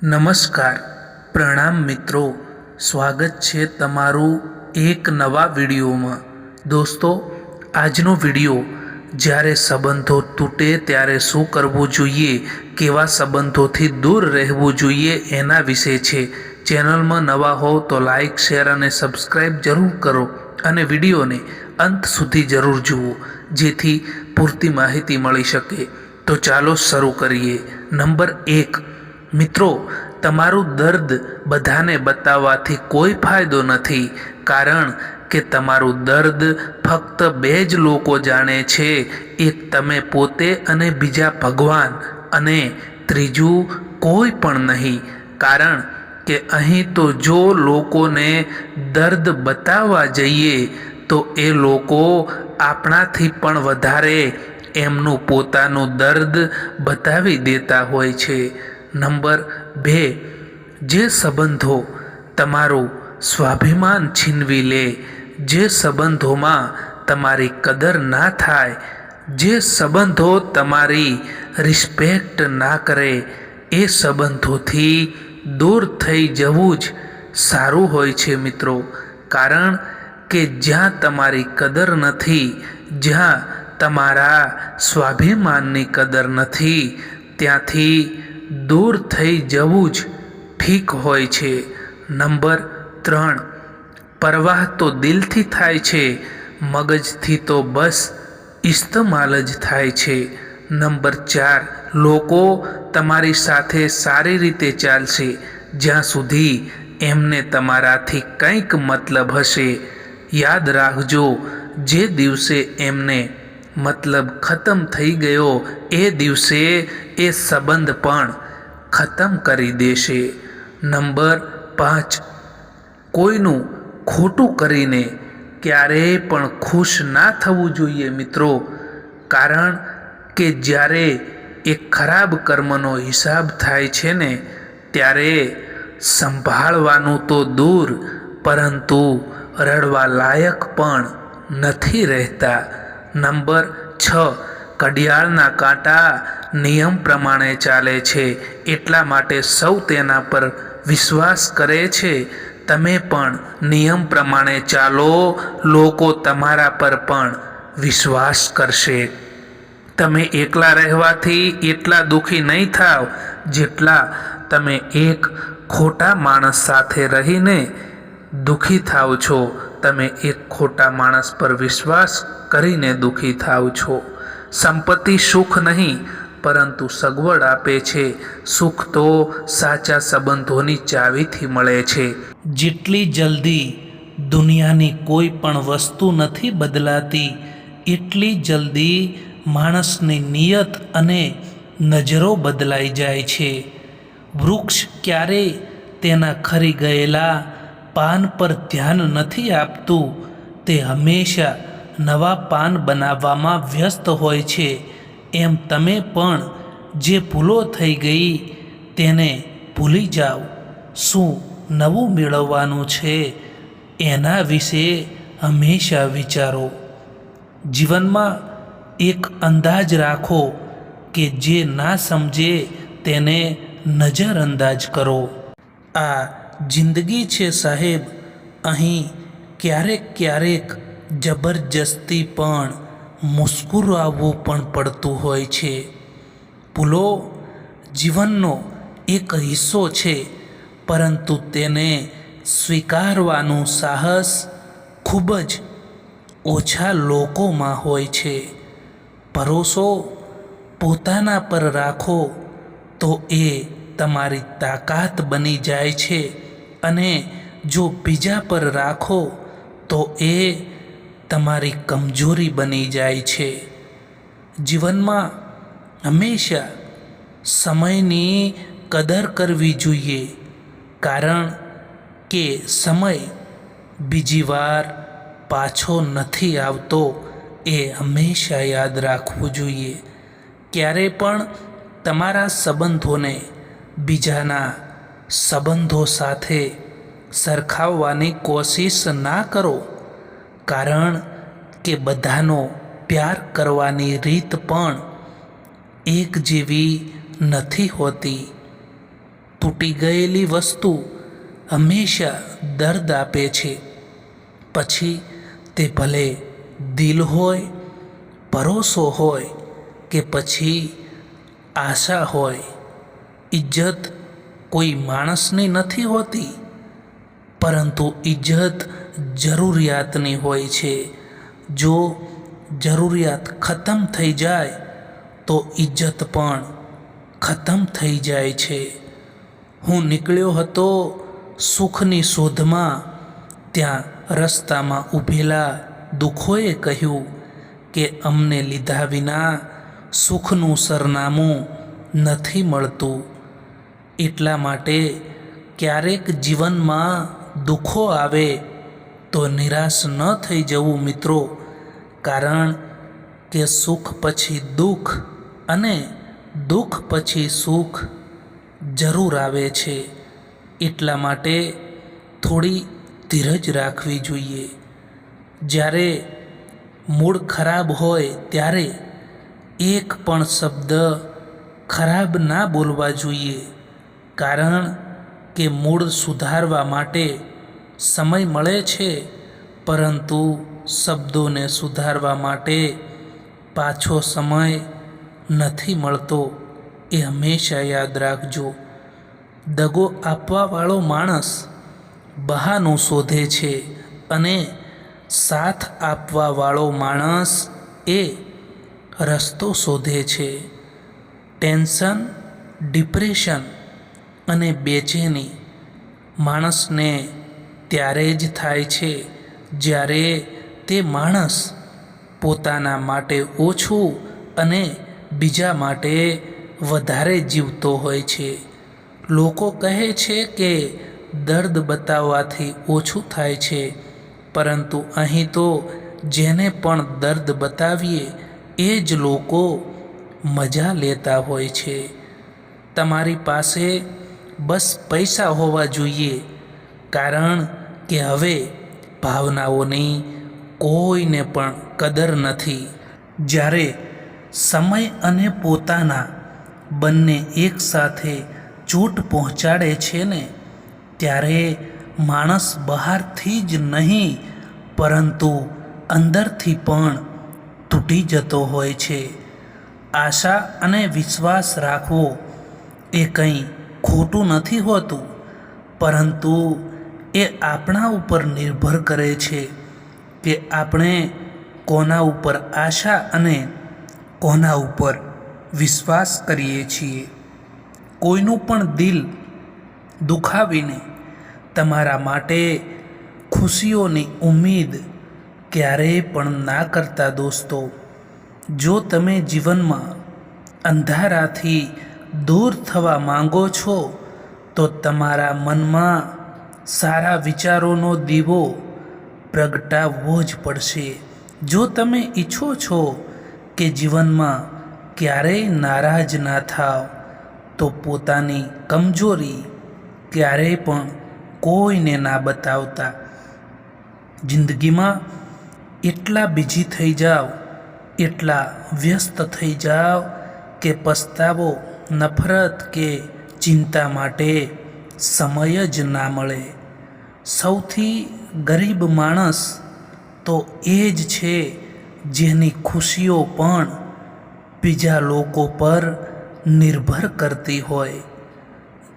નમસ્કાર, પ્રણામ મિત્રો, સ્વાગત છે તમારું એક નવા વિડીયોમાં। દોસ્તો, આજનો વિડીયો જ્યારે સંબંધો તૂટે ત્યારે શું કરવું જોઈએ, કેવા સંબંધોથી દૂર રહેવું જોઈએ એના વિશે છે। ચેનલમાં નવા હો તો લાઈક, શેર અને સબસ્ક્રાઈબ જરૂર કરો અને વિડીયોને અંત સુધી જરૂર જુઓ, જેથી પૂરતી માહિતી મળી શકે। તો ચાલો શરૂ કરીએ। નંબર 1, મિત્રો, તમારું દર્દ બધાને બતાવવાથી કોઈ ફાયદો નથી, કારણ કે તમારું દર્દ ફક્ત બે જ લોકો જાણે છે, એક તમે પોતે અને બીજા ભગવાન, અને ત્રીજું કોઈ પણ નહીં। કારણ કે અહીં તો જો લોકોને દર્દ બતાવવા જઈએ તો એ લોકો આપણાથી પણ વધારે એમનું પોતાનું દર્દ બતાવી દેતા હોય છે। નંબર 2, જે સંબંધો તમારું સ્વાભિમાન છીનવી લે, જે સંબંધોમાં તમારી કદર ના થાય, જે સંબંધો તમારી રિસ્પેક્ટ ના કરે, એ સંબંધોથી દૂર થઈ જવું જ સારું હોય છે મિત્રો। કારણ કે જ્યાં તમારી કદર નથી, જ્યાં તમારા સ્વાભિમાનની કદર નથી, ત્યાંથી દૂર થઈ જવું જ ઠીક હોય છે। નંબર 3, પરવાહ તો દિલથી થાય છે, મગજથી તો બસ ઇસ્તેમાલ જ થાય છે। નંબર 4, લોકો તમારી સાથે સારી રીતે ચાલશે જ્યાં સુધી એમને તમારાથી કંઈક મતલબ હશે। યાદ રાખજો, જે દિવસે એમને મતલબ ખતમ થઈ ગયો એ દિવસે એ સંબંધ પણ ખતમ કરી દેશે। નંબર 5, કોઈનું ખોટું કરીને ક્યારેય પણ ખુશ ના થવું જોઈએ મિત્રો। કારણ કે જ્યારે એ ખરાબ કર્મનો હિસાબ થાય છે ને, ત્યારે સંભાળવાનું તો દૂર, પરંતુ રડવા લાયક પણ નથી રહેતા। નંબર 6, ઘડિયાળના કાંટા નિયમ પ્રમાણે ચાલે છે, એટલા માટે સૌ તેના પર વિશ્વાસ કરે છે। તમે પણ નિયમ પ્રમાણે ચાલો, લોકો તમારા પર પણ વિશ્વાસ કરશે। તમે એકલા રહેવાથી એટલા દુઃખી નહીં થાવ જેટલા તમે એક ખોટા માણસ સાથે રહીને દુઃખી થાવ છો। તમે એક ખોટા માણસ પર વિશ્વાસ કરીને દુઃખી થાવ છો। સંપત્તિ સુખ નહીં, પરંતુ સગવડ આપે છે, સુખ તો સાચા સંબંધોની ચાવીથી મળે છે। જેટલી જલ્દી દુનિયાની કોઈ પણ વસ્તુ નથી બદલાતી, એટલી જલ્દી માણસની નિયત અને નજરો બદલાઈ જાય છે। વૃક્ષ ક્યારેય તેના ખરી ગયેલા પાન પર ધ્યાન નથી આપતું, તે હંમેશા નવા પાન બનાવવામાં વ્યસ્ત હોય છે। એમ તમે પણ જે ભૂલો થઈ ગઈ તેને ભૂલી જાઓ, શું નવું મેળવવાનું છે એના વિશે હંમેશા વિચારો। જીવનમાં એક અંદાજ રાખો કે જે ના સમજે તેને નજરઅંદાજ કરો। આ જિંદગી છે સાહેબ, અહીં ક્યારેક ક્યારેક જબરજસ્તી પણ મુસ્કુરાવવું પણ પડતું હોય છે। ભૂલો જીવનનો એક હિસ્સો છે, પરંતુ તેને સ્વીકારવાનું સાહસ ખૂબ જ ઓછા લોકોમાં હોય છે। ભરોસો પોતાના પર રાખો તો એ તમારી તાકાત બની જાય છે, અને જો બીજા પર રાખો તો એ તમારી કમજોરી બની જાય છે। જીવનમાં હંમેશા સમયની કદર કરવી જોઈએ, કારણ કે સમય બીજી વાર પાછો નથી આવતો, એ હંમેશા યાદ રાખવું જોઈએ। ક્યારે પણ તમારા સંબંધોને બીજાના સંબંધો સાથે સરખાવવાની કોશિશ ના કરો, કારણ કે બધાનો પ્યાર કરવાની રીત પણ એક જેવી નથી હોતી। તૂટી ગયેલી વસ્તુ હંમેશા દર્દ આપે છે, પછી તે ભલે દિલ હોય, ભરોસો હોય કે પછી આશા હોય. ઇજ્જત કોઈ માણસની નથી હોતી, પરંતુ ઇજ્જત જરૂરિયાતની હોય છે. જો જરૂરિયાત ખતમ થઈ જાય તો ઇજ્જત પણ ખતમ થઈ જાય છે. હું નીકળ્યો હતો સુખની શોધમાં, ત્યાં રસ્તામાં ઊભેલા દુઃખોએ કહ્યું કે અમને લીધા વિના સુખનું સરનામું નથી મળતું. એટલા માટે ક્યારેક જીવનમાં દુઃખો આવે તો નિરાશ ન થઈ જવું મિત્રો, કારણ કે સુખ પછી દુઃખ અને દુઃખ પછી સુખ જરૂર આવે છે. એટલા માટે થોડી ધીરજ રાખવી જોઈએ. જ્યારે મૂડ ખરાબ હોય ત્યારે એક પણ શબ્દ ખરાબ ના બોલવા જોઈએ, કારણ કે મૂડ સુધારવા માટે સમય મળે છે, પરંતુ શબ્દોને સુધારવા માટે પાછો સમય નથી મળતો. એ હંમેશા યાદ રાખજો. દગો આપવાવાળો માણસ બહાનું શોધે છે અને સાથ આપવાવાળો માણસ એ રસ્તો શોધે છે. ટેન્શન, ડિપ્રેશન અને બેચેની માણસને ત્યારે જ થાય છે જ્યારે તે માણસ પોતાના માટે ઓછું અને બીજા માટે વધારે જીવતો હોય છે. લોકો કહે છે કે દર્દ બતાવવાથી ઓછું થાય છે, પરંતુ અહીં તો જેને પણ દર્દ બતાવીએ એ જ લોકો મજા લેતા હોય છે. તમારી પાસે બસ પૈસા હોવા જોઈએ, કારણ કે હવે ભાવનાઓની કોઈને પણ કદર નથી. જ્યારે સમય અને પોતાના બંને એકસાથે ચોટ પહોંચાડે છે ને, ત્યારે માણસ બહારથી જ નહીં પરંતુ અંદરથી પણ તૂટી જતો હોય છે. આશા અને વિશ્વાસ રાખવો એ કંઈ ખોટું નથી હોતું, પરંતુ એ આપણા ઉપર નિર્ભર કરે છે કે આપણે કોના ઉપર આશા અને કોના ઉપર વિશ્વાસ કરીએ છીએ. કોઈનું પણ દિલ દુખાવીને તમારા માટે ખુશીઓની ઉમ્મીદ ક્યારેય પણ ના કરતા દોસ્તો. જો તમે જીવનમાં અંધારાથી દૂર થવા માંગો છો તો તમારા મનમાં સારા વિચારોનો દીવો પ્રગટાવવો જ પડશે. જો તમે ઈચ્છો છો કે જીવનમાં ક્યારેય નારાજ ના થાવ, તો પોતાની કમજોરી ક્યારેય પણ કોઈને ના બતાવતા. જિંદગીમાં એટલા બિઝી થઈ જાઓ, એટલા વ્યસ્ત થઈ જાઓ કે પસ્તાવો, નફરત કે ચિંતા માટે સમય જ ના મળે. સૌથી ગરીબ માણસ તો એ જ છે જેની ખુશીઓ પણ બીજા લોકો પર નિર્ભર કરતી હોય.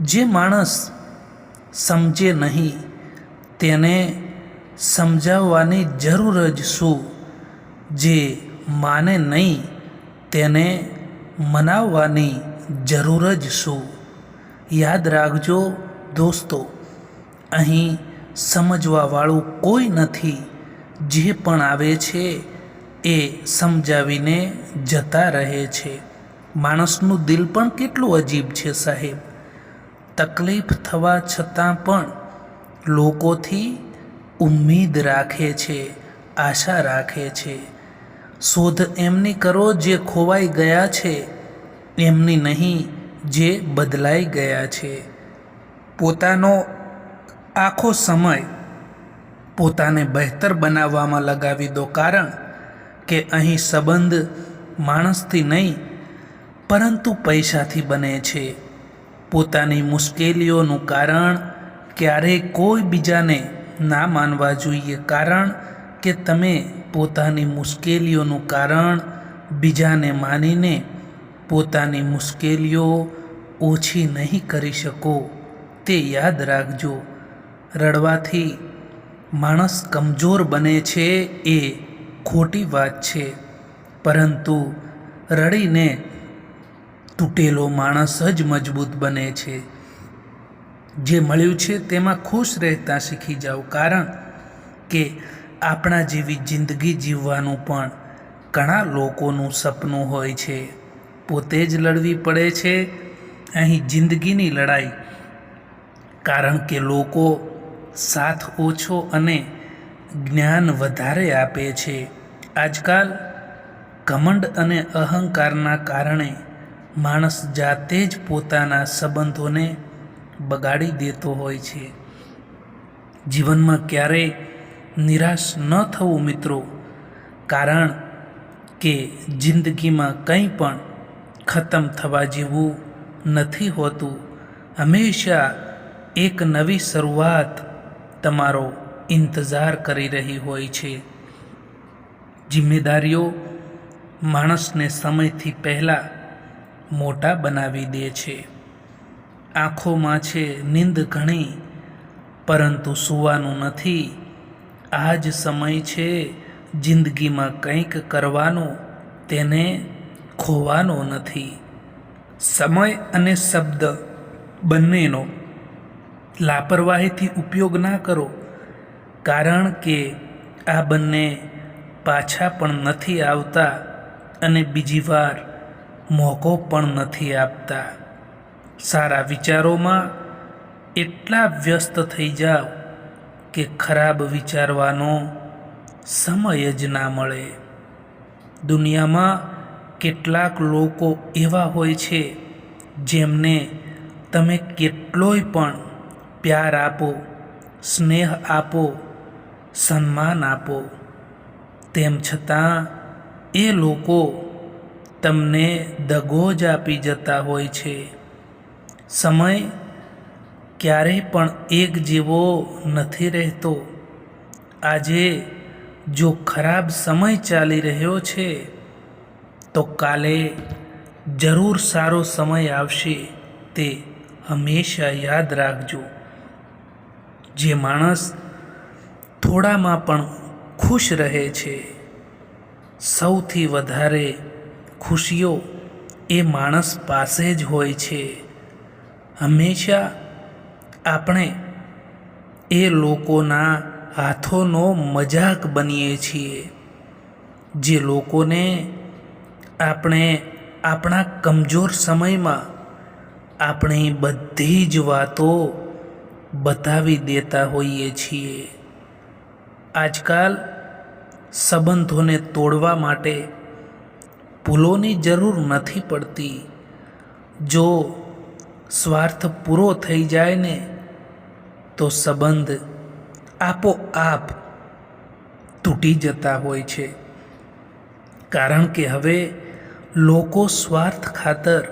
જે માણસ સમજે નહીં તેને સમજાવવાની જરૂર જ શું? જે માને નહીં તેને મનાવવાની જરૂર જ શું? યાદ રાખજો દોસ્તો, અહીં સમજવાવાળું કોઈ નથી. જે પણ આવે છે એ સમજાવીને જતા રહે છે. માણસનું દિલ પણ કેટલું અજીબ છે સાહેબ. તકલીફ થવા છતાં પણ લોકોથી ઉમ્મીદ રાખે છે, આશા રાખે છે. શોધ એમની કરો જે ખોવાઈ ગયા છે, એમની નહીં જે બદલાઈ ગયા છે. પોતાનો આખો સમય પોતાને બહેતર બનાવવામાં લગાવી દો, કારણ કે અહીં સંબંધ માણસથી નહીં પરંતુ પૈસાથી બને છે. પોતાની મુશ્કેલીઓનું કારણ ક્યારેય કોઈ બીજાને ના માનવા જોઈએ, કારણ કે તમે પોતાની મુશ્કેલીઓનું કારણ બીજાને માનીને પોતાની મુશ્કેલીઓ ઓછી નહીં કરી શકો, તે યાદ રાખજો. રડવાથી માણસ કમજોર બને છે એ ખોટી વાત છે, પરંતુ રડીને તૂટેલો માણસ જ મજબૂત બને છે. જે મળ્યું છે તેમાં ખુશ રહેતા શીખી જાઓ, કારણ કે આપણા જેવી જિંદગી જીવવાનું પણ ઘણા લોકોનું સપનું હોય છે. પોતે જ લડવી પડે છે અહીં જિંદગીની લડાઈ, કારણ કે લોકો સાથ ઓછો અને જ્ઞાન વધારે આપે છે. આજકાલ ઘમંડ અને અહંકારના કારણે માણસ જાતે જ પોતાના સંબંધોને બગાડી દેતો હોય છે. જીવનમાં ક્યારેય નિરાશ ન થવું મિત્રો, કારણ કે જિંદગીમાં કંઈ પણ ખતમ થવા જેવું નથી હોતું. હંમેશા એક નવી શરૂઆત તમારો ઇંતજાર કરી રહી હોય છે. જિમ્મેદારીઓ માણસને સમયથી પહેલાં મોટા બનાવી દે છે. આંખોમાં છે નીંદ ઘણી, પરંતુ સૂવાનું નથી. આ જ સમય છે જિંદગીમાં કંઈક કરવાનો, તેને ખોવાનો નથી. સમય અને શબ્દ બંનેનો લાપરવાહીથી ઉપયોગ ના કરો, કારણ કે આ બંને પાછા પણ નથી આવતા અને બીજી વાર મોકો પણ નથી આપતા. સારા વિચારોમાં એટલા વ્યસ્ત થઈ જાઓ કે ખરાબ વિચારવાનો સમય જ ના મળે. દુનિયામાં કેટલાક લોકો એવા હોય છે જેમને તમે કેટલોય પણ પ્યાર આપો, સ્નેહ આપો, સન્માન આપો, તેમ છતાં એ લોકો તમને દગો જ આપી જતા હોય છે. સમય ક્યારેય પણ એક જેવો નથી રહેતો. આજે જો ખરાબ સમય ચાલી રહ્યો છે, તો કાલે જરૂર સારો સમય આવશે, તે હંમેશા યાદ રાખજો. જે માણસ થોડામાં પણ ખુશ રહે છે, સૌથી વધારે ખુશીઓ એ માણસ પાસે જ હોય છે. હંમેશા આપણે એ લોકોના હાથોનો મજાક બનીએ છીએ, જે લોકોને આપણે આપણા કમજોર સમયમાં આપણી બધી જ વાતો બતાવી દેતા હોઈએ છીએ. આજકાલ સંબંધોને તોડવા માટે ભૂલોની જરૂર નથી પડતી. જો સ્વાર્થ પૂરો થઈ જાય ને, તો સંબંધ આપોઆપ તૂટી જતા હોય છે, કારણ કે હવે લોકો સ્વાર્થ ખાતર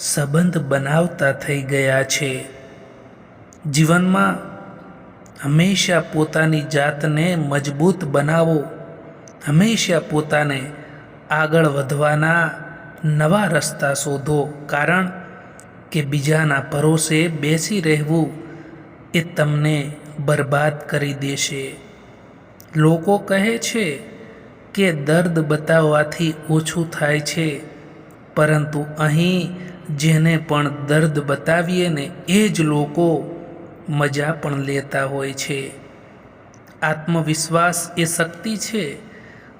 સંબંધ બનાવતા થઈ ગયા છે. જીવનમાં હંમેશા પોતાની જાતને મજબૂત બનાવો. હંમેશા પોતાને આગળ વધવાના નવા રસ્તા શોધો, કારણ કે બીજાના ભરોસે બેસી રહેવું એ તમને બરબાદ કરી દેશે. લોકો કહે છે કે દર્દ બતાવવાથી ઓછું થાય છે, પરંતુ અહીં જેને પણ દર્દ બતાવીએ ને, એ જ લોકો મજા પણ લેતા હોય છે. આત્મવિશ્વાસ એ શક્તિ છે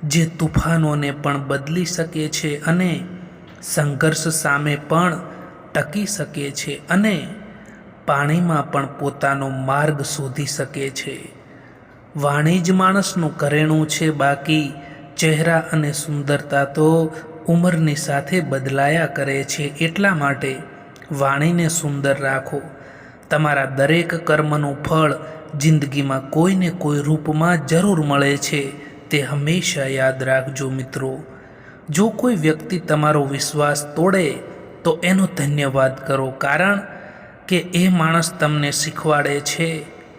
જે તુફાનોને પણ બદલી શકે છે અને સંઘર્ષ સામે પણ ટકી શકે છે અને પાણીમાં પણ પોતાનો માર્ગ શોધી શકે છે. વાણી જ માણસનું ઘરેણું છે, બાકી ચહેરા અને સુંદરતા તો ઉંમરની સાથે બદલાયા કરે છે. એટલા માટે વાણીને સુંદર રાખો. તમારા દરેક કર્મનું ફળ જિંદગીમાં કોઈને કોઈ રૂપમાં જરૂર મળે છે, તે હંમેશા યાદ રાખજો મિત્રો. જો કોઈ વ્યક્તિ તમારો વિશ્વાસ તોડે તો એનો ધન્યવાદ કરો, કારણ કે એ માણસ તમને શીખવાડે છે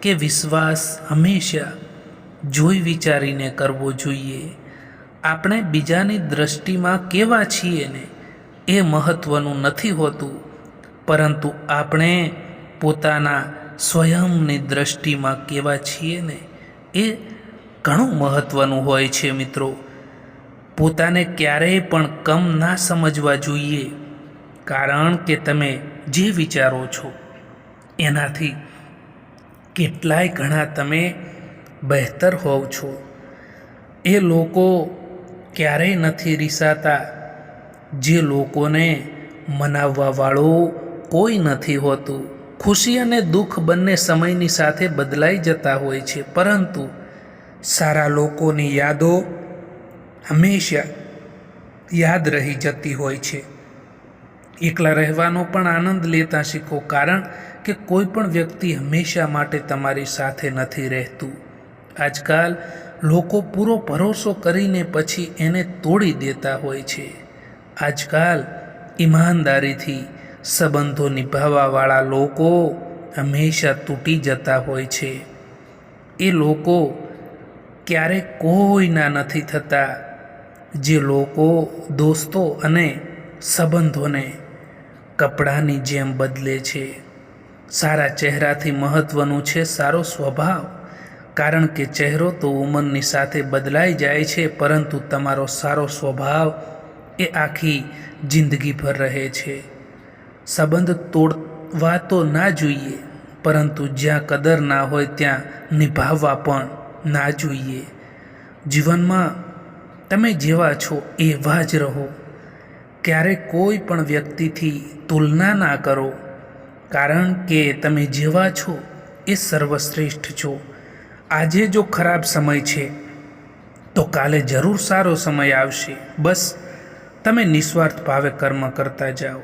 કે વિશ્વાસ હંમેશા જોઈ વિચારીને કરવો જોઈએ. આપણે બીજાની દૃષ્ટિમાં કેવા છીએ ને એ મહત્ત્વનું નથી હોતું, પરંતુ આપણે પોતાના સ્વયંની દૃષ્ટિમાં કેવા છીએ ને એ ઘણું મહત્ત્વનું હોય છે. મિત્રો, પોતાને ક્યારેય પણ કમ ના સમજવા જોઈએ, કારણ કે તમે જે વિચારો છો એનાથી કેટલાય ગણા તમે બહેતર હોવ છો. એ લોકો ક્યારેય નથી રીસાતા જે લોકોને મનાવવાવાળો કોઈ નથી હોતું. ખુશી અને દુઃખ બંને સમયની સાથે બદલાઈ જતા હોય છે, પરંતુ સારા લોકોની યાદો હંમેશા યાદ રહી જતી હોય છે. એકલા રહેવાનો પણ આનંદ લેતા શીખો, કારણ કે કોઈ પણ વ્યક્તિ હંમેશા માટે તમારી સાથે નથી રહેતું. આજકાલ લોકો પૂરો ભરોસો કરીને પછી એને તોડી દેતા હોય છે. આજકાલ ઈમાનદારીથી સંબંધો નિભાવવાવાળા લોકો હંમેશા તૂટી જતા હોય છે. એ લોકો ક્યારેક કોઈના નથી થતા. જે લોકો દોસ્તો અને સંબંધોને કપડાની જેમ બદલે છે. સારા ચહેરાથી મહત્ત્વનું છે સારો સ્વભાવ, કારણ કે ચહેરો તો ઉંમરની સાથે બદલાઈ જાય છે, પરંતુ તમારો સારો સ્વભાવ એ આખી જિંદગીભર રહે છે. સંબંધ તોડવા તો ના જોઈએ, પરંતુ જ્યાં કદર ના હોય ત્યાં નિભાવવા પણ ના જોઈએ. જીવનમાં તમે જેવા છો એવા જ રહો. ક્યારેક કોઈ પણ વ્યક્તિથી તુલના ના કરો, કારણ કે તમે જેવા છો એ સર્વશ્રેષ્ઠ છો. આજે જો ખરાબ સમય છે તો કાલે જરૂર સારો સમય આવશે. બસ તમે નિસ્વાર્થ ભાવે કર્મ કરતા જાઓ.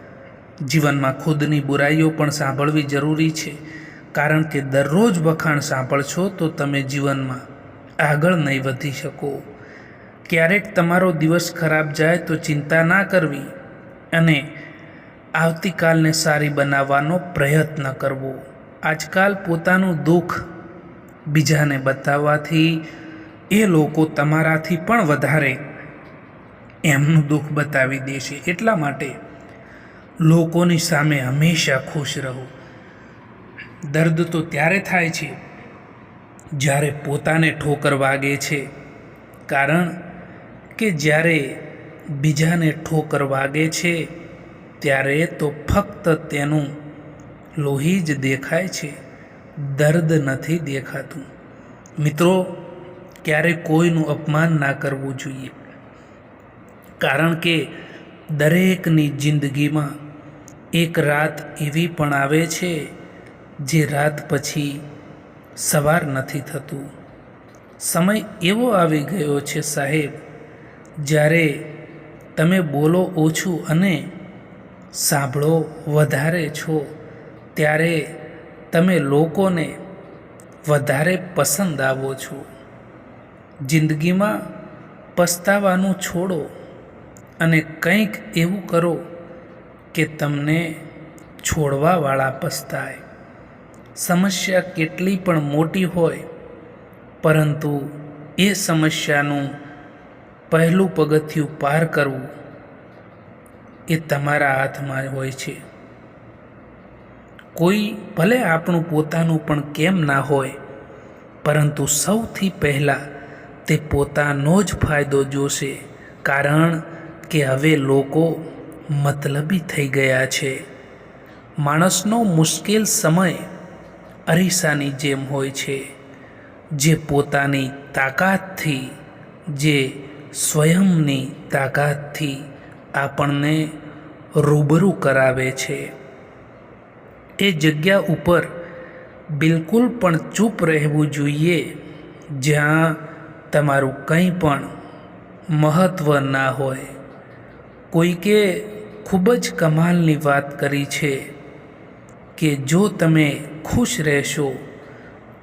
જીવનમાં ખુદની બુરાઈઓ પણ સાંભળવી જરૂરી છે, કારણ કે દરરોજ વખાણ સાંભળશો તો તમે જીવનમાં આગળ નહીં વધી શકો. ક્યારેક તમારો દિવસ ખરાબ જાય તો ચિંતા ના કરવી અને આવતીકાલને સારી બનાવવાનો પ્રયત્ન કરવો. આજકાલ પોતાનું દુઃખ બીજાને બતાવવાથી એ લોકો તમારાથી પણ વધારે એમનું દુઃખ બતાવી દેશે. એટલા માટે લોકોની સામે હંમેશા ખુશ રહો. દર્દ તો ત્યારે થાય છે જ્યારે પોતાને ઠોકર વાગે છે, કારણ કે જ્યારે બીજાને ઠોકર વાગે છે ત્યારે તો ફક્ત તેનું લોહી જ દેખાય છે, દર્દ નથી દેખાતું. મિત્રો, ક્યારેય કોઈનું અપમાન ના કરવું જોઈએ, કારણ કે દરેકની જિંદગીમાં એક રાત એવી પણ આવે છે જે રાત પછી સવાર નથી થતું. સમય એવો આવી ગયો છે સાહેબ, જ્યારે તમે બોલો ઓછું અને સાંભળો વધારે છો, ત્યારે તમે લોકોને વધારે પસંદ આવો છો. જિંદગીમાં પસ્તાવાનું છોડો અને કંઈક એવું કરો કે તમને છોડવાવાળા પસ્તાય. સમસ્યા કેટલી પણ મોટી હોય, પરંતુ એ સમસ્યાનું પહેલું પગથિયું પાર કરવું એ તમારા હાથમાં હોય છે. કોઈ ભલે આપણું પોતાનું પણ કેમ ના હોય, પરંતુ સૌથી પહેલાં તે પોતાનો જ ફાયદો જોશે, કારણ કે હવે લોકો મતલબી થઈ ગયા છે. માણસનો મુશ્કેલ સમય અરીસાની જેમ હોય છે, જે પોતાની તાકાતથી, જે સ્વયંની તાકાતથી આપણને રૂબરૂ કરાવે છે. એ જગ્યા ઉપર બિલકુલ પણ ચૂપ રહેવું જોઈએ જ્યાં તમારું કંઈ પણ મહત્ત્વ ના હોય. કોઈકે ખૂબ જ કમાલની વાત કરી છે કે જો તમે ખુશ રહેશો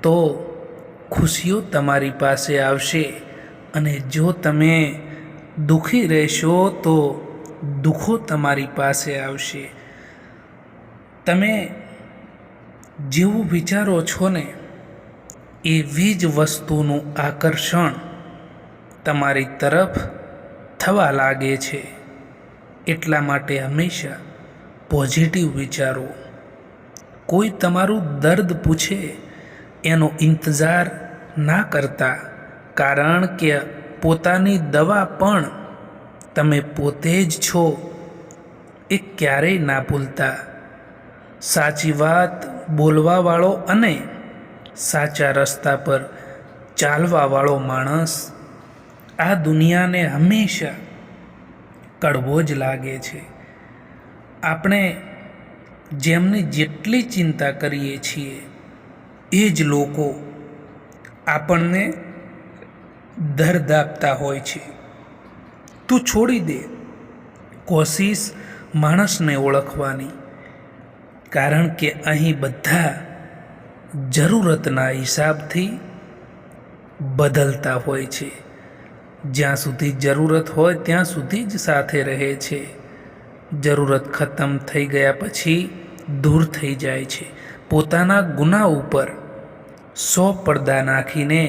તો ખુશીઓ તમારી પાસે આવશે, અને જો તમે દુઃખી રહેશો તો દુઃખો તમારી પાસે આવશે. તમે જેવું વિચારો છો ને એવી જ વસ્તુનું આકર્ષણ તમારી તરફ થવા લાગે છે. એટલા માટે હંમેશા પોઝિટિવ વિચારો. કોઈ તમારું દર્દ પૂછે એનો ઇંતજાર ના કરતા, કારણ કે પોતાની દવા પણ તમે પોતે જ છો એ ક્યારેય ના ભૂલતા. સાચી વાત બોલવાવાળો અને સાચા રસ્તા પર ચાલવાવાળો માણસ આ દુનિયાને હંમેશા કડવો જ લાગે છે. આપણે જેમની જેટલી ચિંતા કરીએ છીએ એ જ લોકો આપણને દર્દ આપતા હોય છે. તું છોડી દે કોશિશ માણસને ઓળખવાની, કારણ કે અહીં બધા જરૂરતના હિસાબથી બદલતા હોય છે. જ્યાં સુધી જરૂરત હોય ત્યાં સુધી જ સાથે રહે છે. જરૂરત ખતમ થઈ ગયા પછી દૂર થઈ જાય છે. પોતાના ગુના ઉપર 100 પડદા નાખીને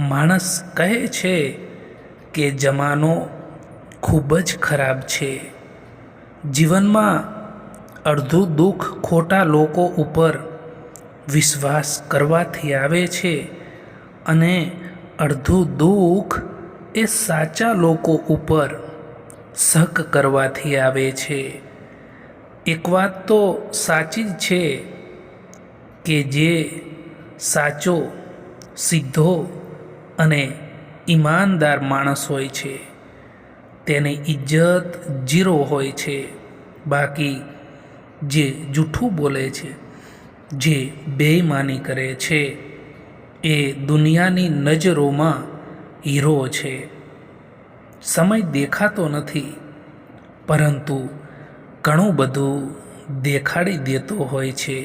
માણસ કહે છે કે જમાનો ખૂબ જ ખરાબ છે. જીવનમાં અડધું દુઃખ ખોટા લોકો ઉપર વિશ્વાસ કરવાથી આવે છે અને અડધું દુઃખ એ સાચા લોકો ઉપર શક કરવાથી આવે છે. એક વાત તો સાચી જ છે કે જે સાચો, સીધો અને ઈમાનદાર માણસ હોય છે તેની ઇજ્જત 0 હોય છે. બાકી જે જૂઠું બોલે છે, જે બેઈમાની કરે છે એ દુનિયાની નજરોમાં હીરો છે. સમય દેખાતો નથી, પરંતુ ઘણું બધું દેખાડી દેતો હોય છે.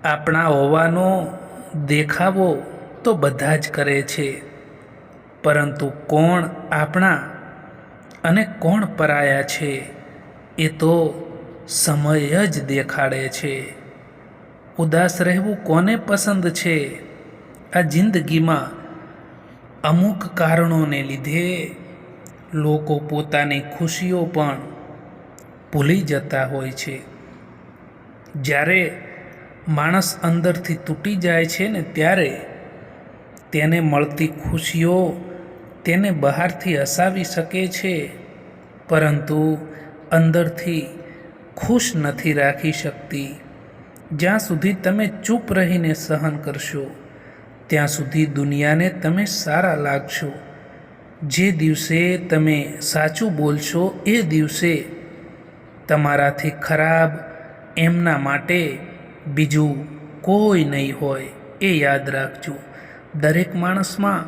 આપણા હોવાનો દેખાવો તો બધા જ કરે છે, પરંતુ કોણ આપણા અને કોણ પરાયા છે એ તો સમય જ દેખાડે છે. ઉદાસ રહેવું કોને પસંદ છે? આ જિંદગીમાં અમુક કારણોને લીધે લોકો પોતાની ખુશીઓ પણ ભૂલી જતા હોય છે. જ્યારે માણસ અંદરથી તૂટી જાય છે ને ત્યારે તેને મળતી ખુશીઓ તેને બહારથી હસાવી શકે છે, પરંતુ અંદરથી ખુશ નથી રાખી શકતી. જ્યાં સુધી તમે ચૂપ રહીને સહન કરશો ત્યાં સુધી દુનિયાને તમે સારા લાગશો. જે દિવસે તમે સાચું બોલશો એ દિવસે તમારાથી ખરાબ એમના માટે બીજું કોઈ નહીં હોય. એ યાદ રાખજો. દરેક માણસમાં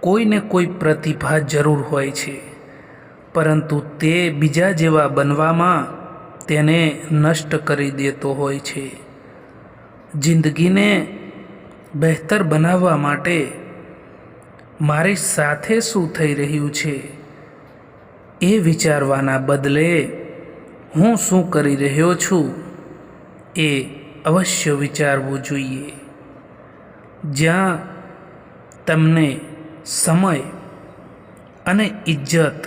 કોઈને કોઈ પ્રતિભા જરૂર હોય છે, પરંતુ તે બીજા જેવા બનવામાં તેને નષ્ટ કરી દેતો હોય છે. જિંદગીને બહેતર બનાવવા માટે મારી સાથે શું થઈ રહ્યું છે એ વિચારવાના બદલે હું શું કરી રહ્યો છું એ અવશ્ય વિચારવું જોઈએ. જ્યાં તમને સમય અને ઇજ્જત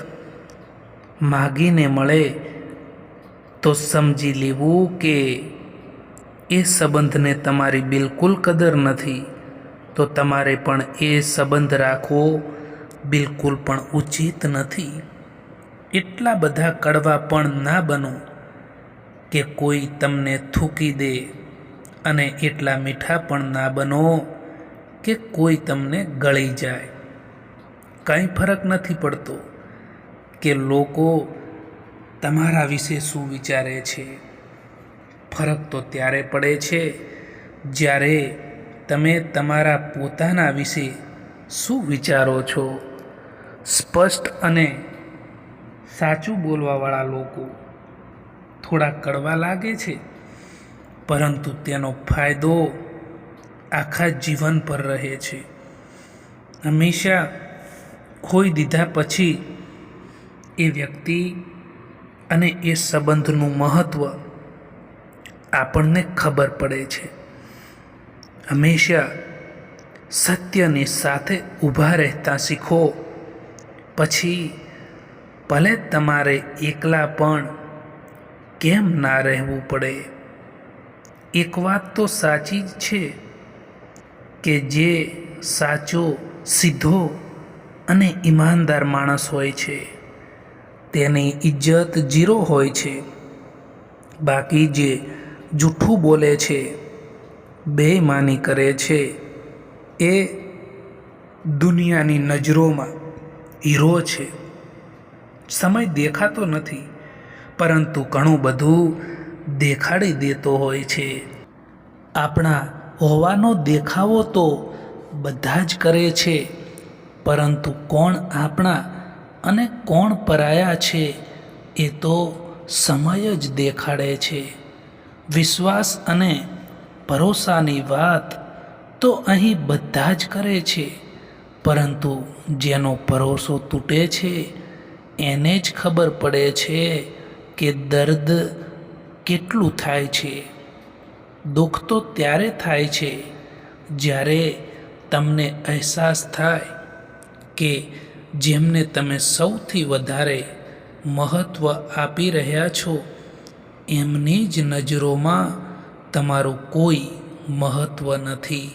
માગીને મળે તો સમજી લેવું કે એ સંબંધને તમારી બિલકુલ કદર નથી, તો તમારે પણ એ સંબંધ રાખવો બિલકુલ પણ ઉચિત નથી. એટલા બધા કડવા પણ ના બનો કે કોઈ તમને થૂકી દે, અને એટલા મીઠા પણ ના બનો કે કોઈ તમને ગળી જાય. કંઈ ફરક નથી પડતો કે લોકો તમારા વિશે શું વિચારે છે. ફરક તો ત્યારે પડે છે જ્યારે તમે તમારા પોતાના વિશે શું વિચારો છો. સ્પષ્ટ અને સાચું બોલવાવાળા લોકો થોડા કડવા લાગે છે, પરંતુ તેનો ફાયદો આખા જીવન પર રહે છે. હંમેશા ખોઈ દીધા પછી એ વ્યક્તિ અને એ સંબંધનું મહત્ત્વ આપણને ખબર પડે છે. હંમેશા સત્યની સાથે ઊભા રહેતા શીખો. પછી ભલે તમારે એકલા પણ કેમ ના રહેવું પડે. એક વાત તો સાચી જ છે કે જે સાચો, સીધો અને ઈમાનદાર માણસ હોય છે તેની ઇજ્જત 0 હોય છે. બાકી જે જૂઠું બોલે છે, બેઈમાની કરે છે, એ દુનિયાની નજરોમાં હીરો છે. સમય દેખાતો નથી, પરંતુ ઘણું બધું દેખાડી દેતો હોય છે. આપણા હોવાનો દેખાવો તો બધા જ કરે છે, પરંતુ કોણ આપણા અને કોણ પરાયા છે એ તો સમય જ દેખાડે છે. વિશ્વાસ અને ભરોસાની વાત તો અહીં બધા જ કરે છે, પરંતુ જેનો ભરોસો તૂટે છે એને જ ખબર પડે છે કે દર્દ કેટલું થાય છે. દુઃખ તો ત્યારે થાય છે જ્યારે તમને અહેસાસ થાય કે જેમને તમે સૌથી વધારે મહત્ત્વ આપી રહ્યા છો એમની જ નજરોમાં તમારું કોઈ મહત્ત્વ નથી.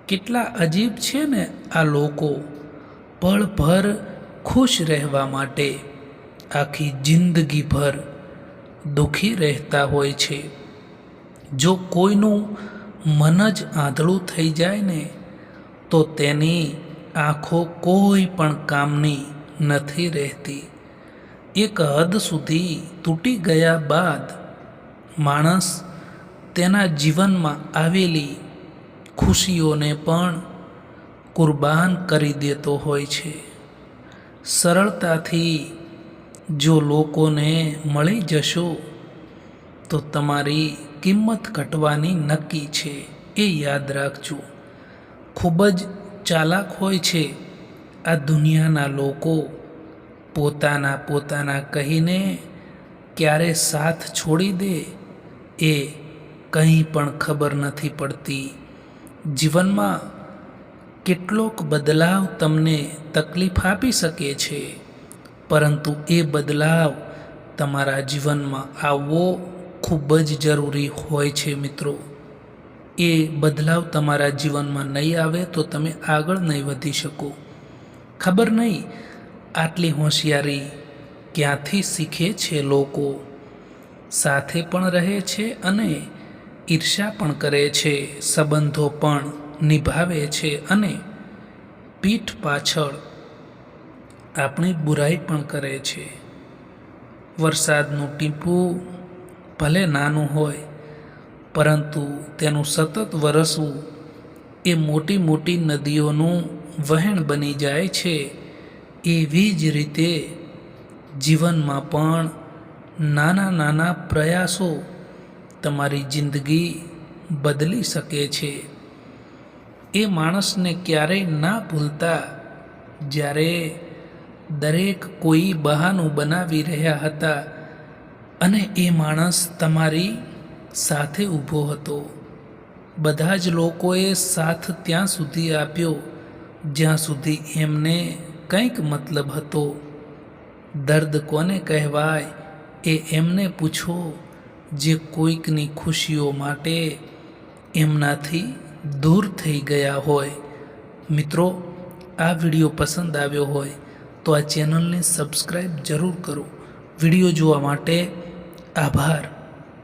કેટલા અજીબ છે ને આ લોકો! પળભર ખુશ રહેવા માટે આખી જિંદગીભર દુઃખી રહેતા હોય છે. જો કોઈનું મન જ આંધળું થઈ જાય ને તો તેની આંખો કોઈ પણ કામની નથી રહેતી. એક હદ સુધી તૂટી ગયા બાદ માણસ તેના જીવનમાં આવેલી ખુશીઓને પણ કુરબાન કરી દેતો હોય છે. સરળતાથી જો લોકોને મળી જશો તો તમારી કિંમત ઘટવાની નક્કી છે, એ યાદ રાખજો. ખૂબ જ ચાલાક હોય છે આ દુનિયાના લોકો. પોતાના કહીને ક્યારે સાથ છોડી દે એ કંઈ પણ ખબર નથી પડતી. જીવનમાં કેટલોક બદલાવ તમને તકલીફ આપી શકે છે, પરંતુ એ બદલાવ તમારા જીવનમાં આવવો ખૂબ જ જરૂરી હોય છે મિત્રો. એ બદલાવ તમારા જીવનમાં નહીં આવે તો તમે આગળ નહીં વધી શકો. ખબર નહીં આટલી હોશિયારી ક્યાંથી શીખે છે લોકો. સાથે પણ રહે છે અને ઈર્ષ્યા પણ કરે છે, સંબંધો પણ નિભાવે છે અને પીઠ પાછળ આપણી બુરાઈ પણ કરે છે. વરસાદનું ટીપું ભલે નાનું હોય, પરંતુ તેનું સતત વરસવું એ મોટી મોટી નદીઓનું વહેણ બની જાય છે. એવી જ રીતે જીવનમાં પણ નાના નાના પ્રયાસો તમારી જિંદગી બદલી શકે છે. એ માણસને ક્યારેય ના ભૂલતા જ્યારે દરેક કોઈ બહાનું બનાવી રહ્યા હતા અને એ માણસ તમારી સાથે ઊભો હતો. બધા જ લોકોએ સાથ ત્યાં સુધી આપ્યો જ્યાં સુધી એમને કંઈક મતલબ હતો. દર્દ કોને કહેવાય એ એમને પૂછો જે કોઈકની ખુશીઓ માટે એમનાથી દૂર થઈ ગયા હોય. મિત્રો, આ વિડીયો પસંદ આવ્યો હોય તો આ ચેનલને સબસ્ક્રાઈબ જરૂર કરો. વિડીયો જોવા માટે આભાર.